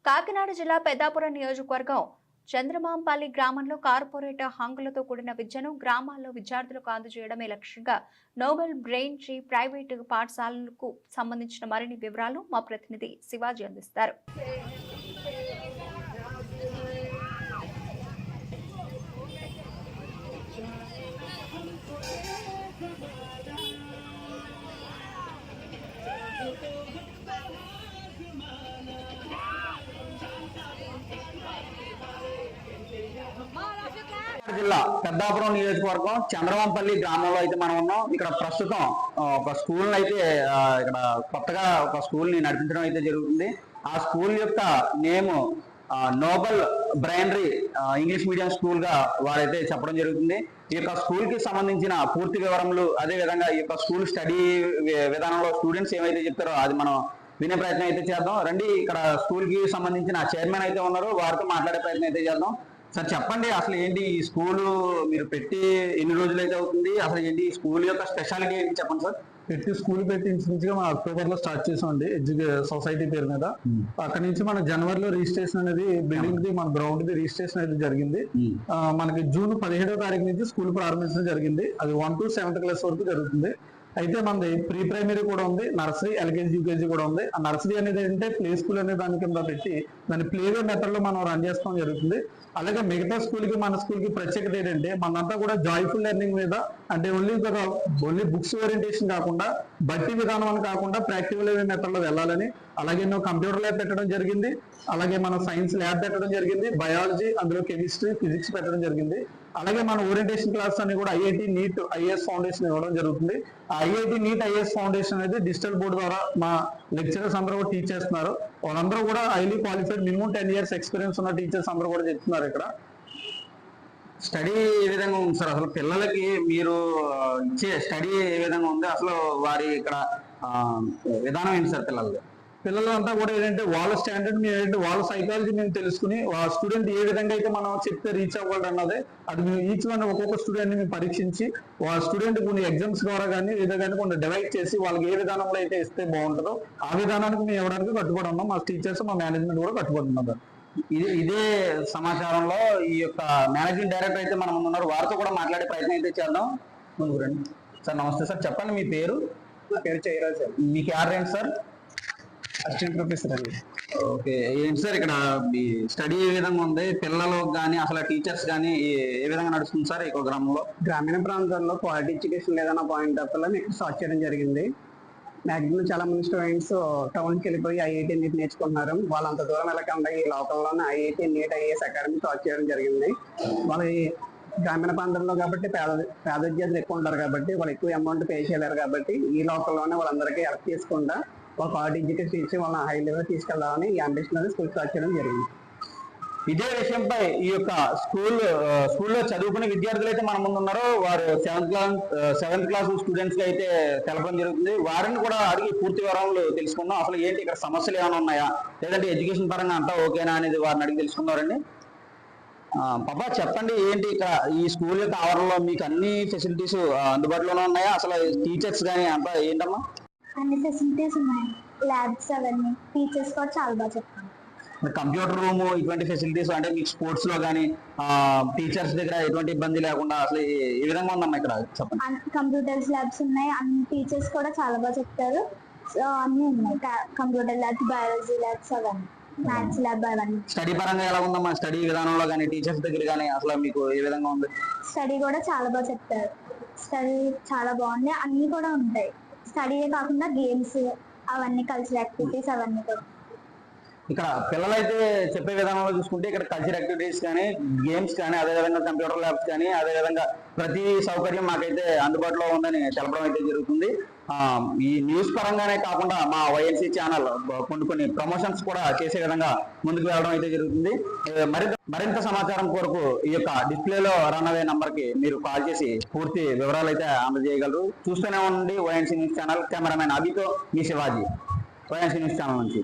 కాకినాడ జిల్లా పెద్దాపురం నియోజకవర్గం చంద్రమాంపల్లి గ్రామంలో కార్పొరేటర్ హంగులతో కూడిన విద్యను గ్రామాల్లో విద్యార్థులకు అందజేయడమే లక్ష్యంగా నోబెల్ బ్రెయిన్ ట్రీ ప్రైవేటు పాఠశాలలకు సంబంధించిన మరిన్ని వివరాలు మా ప్రతినిధి శివాజీ అందిస్తారు. జిల్లా పెద్దాపురం నియోజకవర్గం చంద్రవంపల్లి గ్రామంలో అయితే మనం ఉన్నాం. ఇక్కడ ప్రస్తుతం ఒక స్కూల్ అయితే ఇక్కడ కొత్తగా ఒక స్కూల్ ని నడిపించడం అయితే జరుగుతుంది. ఆ స్కూల్ యొక్క name Nobel Brainery English medium school గా వారైతే చెప్పడం జరుగుతుంది. ఈ యొక్క స్కూల్ కి సంబంధించిన పూర్తి వివరములు, అదే విధంగా ఈ యొక్క స్కూల్ స్టడీ విధానంలో స్టూడెంట్స్ ఏమైతే చెప్తారో అది మనం వినే ప్రయత్నం అయితే చేద్దాం. రండి, ఇక్కడ స్కూల్ కి సంబంధించిన చైర్మన్ అయితే ఉన్నారు, వారితో మాట్లాడే ప్రయత్నం అయితే చేద్దాం. సార్ చెప్పండి, అసలు ఏంటి ఈ స్కూలు మీరు పెట్టి ఎన్ని రోజులు అయితే అవుతుంది, అసలు ఏంటి ఈ స్కూల్ యొక్క స్పెషాలిటీ ఏంటి చెప్పండి సార్. స్కూల్ పెట్టి ఇన్సూరెన్స్ గా మనం అక్టోబర్ లో స్టార్ట్ చేసామండి సొసైటీ పేరు మీద. అక్కడ నుంచి మన జనవరిలో రిజిస్ట్రేషన్ అనేది బిల్డింగ్ ది మన గ్రౌండ్ ది రిజిస్ట్రేషన్ అయితే జరిగింది. మనకి జూన్ 17వ తారీఖు నుంచి స్కూల్ ప్రారంభించడం జరిగింది. అది 1 to 7th క్లాస్ వరకు జరుగుతుంది. అయితే మనది ప్రీ ప్రైమరీ కూడా ఉంది, నర్సరీ, ఎల్కేజీ, యూకేజీ కూడా ఉంది. ఆ నర్సరీ అనేది ఏంటంటే ప్లే స్కూల్ అనే దాని కింద పెట్టి దాన్ని ప్లేవే మెథడ్ లో మనం రన్ చేసుకోవడం జరుగుతుంది. అలాగే మిగతా స్కూల్ కి మన స్కూల్ కి ప్రత్యేకత ఏంటంటే మనంతా కూడా జాయ్ఫుల్ లెర్నింగ్ మీద, అంటే ఓన్లీ బుక్స్ ఓరియంటేషన్ కాకుండా బట్టి విధానం అని కాకుండా ప్రాక్టికల్ మెథడ్ లో వెళ్ళాలని, అలాగే కంప్యూటర్ ల్యాబ్ పెట్టడం జరిగింది. అలాగే మనం సైన్స్ ల్యాబ్ పెట్టడం జరిగింది, బయాలజీ, అందులో కెమిస్ట్రీ, ఫిజిక్స్ పెట్టడం జరిగింది. అలాగే మన ఓరియంటేషన్ క్లాస్ అని కూడా ఐఐటి నీట్ ఐఏఎస్ ఫౌండేషన్ ఇవ్వడం జరుగుతుంది. ఆ ఐఐటి నీట్ ఐఏఎస్ ఫౌండేషన్ అనేది డిజిటల్ బోర్డు ద్వారా మా లెక్చరర్స్ అందరూ కూడా టీచ్ చేస్తున్నారు. వాళ్ళందరూ కూడా highly qualified, minimum 10 years experience ఉన్న టీచర్స్ అందరూ కూడా చెప్తున్నారు. ఇక్కడ స్టడీ ఏ విధంగా ఉంది సార్? అసలు పిల్లలకి మీరు ఇచ్చే స్టడీ ఏ విధంగా ఉంది, అసలు వారి ఇక్కడ విధానం ఏంటి సార్? పిల్లలంతా కూడా ఏంటంటే వాళ్ళ స్టాండర్డ్ మేము ఏంటంటే వాళ్ళ సైకాలజీ మేము తెలుసుకుని ఆ స్టూడెంట్ ఏ విధంగా అయితే మనం చెప్తే రీచ్ అవ్వాలి అన్నది అది మేము ఈచ్ వన్ ఒక్కొక్క స్టూడెంట్ ని మేము పరీక్షించి వాళ్ళ స్టూడెంట్ కొన్ని ఎగ్జామ్స్ ద్వారా కానీ లేదా కానీ కొన్ని డివైడ్ చేసి వాళ్ళకి ఏ విధానంలో అయితే ఇస్తే బాగుంటుందో ఆ విధానానికి మేము ఇవ్వడానికి కట్టుబడి ఉన్నాం. మా టీచర్స్, మా మేనేజ్మెంట్ కూడా కట్టుబడి ఉన్నారు. ఇదే సమాచారంలో ఈ యొక్క మేనేజింగ్ డైరెక్టర్ అయితే మనం ఉన్నారు, వారితో కూడా మాట్లాడే ప్రయత్నం అయితే చేద్దాం. ముందుకు రండి సార్. నమస్తే సార్, చెప్పండి మీ పేరు. నా పేరు చేయరాజ్ సార్. మీకు ఏంటి సార్? అసిస్టెంట్ ప్రొఫెసర్ అండి. ఓకే, ఏంటి సార్ ఇక్కడ స్టడీ ఏ విధంగా ఉంది? పిల్లలకు కానీ అసలు టీచర్స్ కానీ ఏ విధంగా నడుస్తుంది సార్ ఈ గ్రామంలో? గ్రామీణ ప్రాంతాల్లో క్వాలిటీ ఎడ్యుకేషన్ లేదన్న పాయింట్ ఆఫ్ లో మీకు స్టార్ట్ చేయడం జరిగింది. మాక్సిమం చాలా మంది స్టూడెంట్స్ టౌన్కి వెళ్ళిపోయి ఐఐటి నీట్ నేర్చుకుంటున్నారు. వాళ్ళు అంత దూరం వెళ్ళకుండా ఈ లోకల్లోనే IIT NEET IAS academy start చేయడం జరిగింది. వాళ్ళకి గ్రామీణ ప్రాంతంలో కాబట్టి పేద విద్యార్థులు ఎక్కువ ఉంటారు కాబట్టి వాళ్ళు ఎక్కువ అమౌంట్ పే చేయలేరు కాబట్టి ఈ లోకల్లోనే వాళ్ళందరికీ హెల్ప్ చేసుకుంటా వాళ్ళ క్వాలిటీ ఎడ్యుకేషన్ ఇచ్చి వాళ్ళని హై లెవెల్ తీసుకెళ్దామని ఈ అంబిషన్ అనేది స్కూల్ స్టార్ట్ చేయడం జరిగింది. ఇదే విషయంపై ఈ యొక్క స్కూల్లో చదువుకునే విద్యార్థులు అయితే మన ముందు ఉన్నారో వారు 7th క్లాస్ స్టూడెంట్స్ కి అయితే తెలపడం జరుగుతుంది. వారిని కూడా అడిగి పూర్తి వివరాలు తెలుసుకుందాం. అసలు ఏంటి ఇక్కడ సమస్యలు ఏమైనా ఉన్నాయా, లేదంటే ఎడ్యుకేషన్ పరంగా అంతా ఓకేనా అనేది వారిని అడిగి తెలుసుకున్నారండి. పాపా చెప్పండి, ఏంటి ఇక్కడ ఈ స్కూల్ యొక్క ఆవరణలో మీకు అన్ని ఫెసిలిటీస్ అందుబాటులోనే ఉన్నాయా? అసలు టీచర్స్ కానీ అంతా ఏంటమ్మా? అన్ని ఫెసిలిటీస్ ఉన్నాయి, ల్యాబ్స్ అవన్నీ, టీచర్స్ కూడా చాలా బాగా చెప్తారు. కంప్యూటర్ రూమ్ ఇటువంటి ఫెసిలిటీస్, అంటే మీకు స్పోర్ట్స్ లో కానీ టీచర్స్ దగ్గర ఎటువంటి ఇబ్బంది లేకుండా అసలు ఏ విధంగా ఉందమ్మా ఇక్కడ చెప్పండి. కంప్యూటర్స్ ల్యాబ్స్ ఉన్నాయి, అన్ని టీచర్స్ కూడా చాలా బాగా చెప్తారు. అన్ని ఉన్నాయి, కంప్యూటర్ ల్యాబ్స్, బయాలజీ ల్యాబ్స్, అవన్నీ మ్యాథ్స్ ల్యాబ్ అవన్నీ. స్టడీ పరంగా ఎలా ఉందమ్మా? స్టడీ విధానంలో కానీ టీచర్స్ దగ్గర కానీ అసలు మీకు ఏ విధంగా ఉంది? స్టడీ కూడా చాలా బాగా చెప్తారు. స్టడీ చాలా బాగుంది, అన్ని కూడా ఉంటాయి. స్టడీయే కాకుండా గేమ్స్ అవన్నీ, కల్చరల్ యాక్టివిటీస్ అవన్నీ కూడా. ఇక్కడ పిల్లలైతే చెప్పే విధానంలో చూసుకుంటే ఇక్కడ కల్చరల్ యాక్టివిటీస్ కానీ, గేమ్స్ కానీ, అదేవిధంగా కంప్యూటర్ ల్యాబ్స్ కానీ, అదేవిధంగా ప్రతి సౌకర్యం మాకైతే అందుబాటులో ఉందని తెలపడం అయితే జరుగుతుంది. ఈ న్యూస్ పరంగానే కాకుండా మా వైఎన్సీ ఛానల్ కొన్ని ప్రమోషన్స్ కూడా చేసే విధంగా ముందుకు వెళ్ళడం అయితే జరుగుతుంది. మరింత సమాచారం కొరకు ఈ యొక్క డిస్ప్లేలో రన్ అవే నంబర్ కి మీరు కాల్ చేసి పూర్తి వివరాలు అయితే అందజేయగలరు. చూస్తూనే ఉండండి వైఎన్సీ న్యూస్ ఛానల్. కెమెరామెన్ అభితో మీ శివాజీ, వైఎన్సీ న్యూస్ ఛానల్ నుంచి.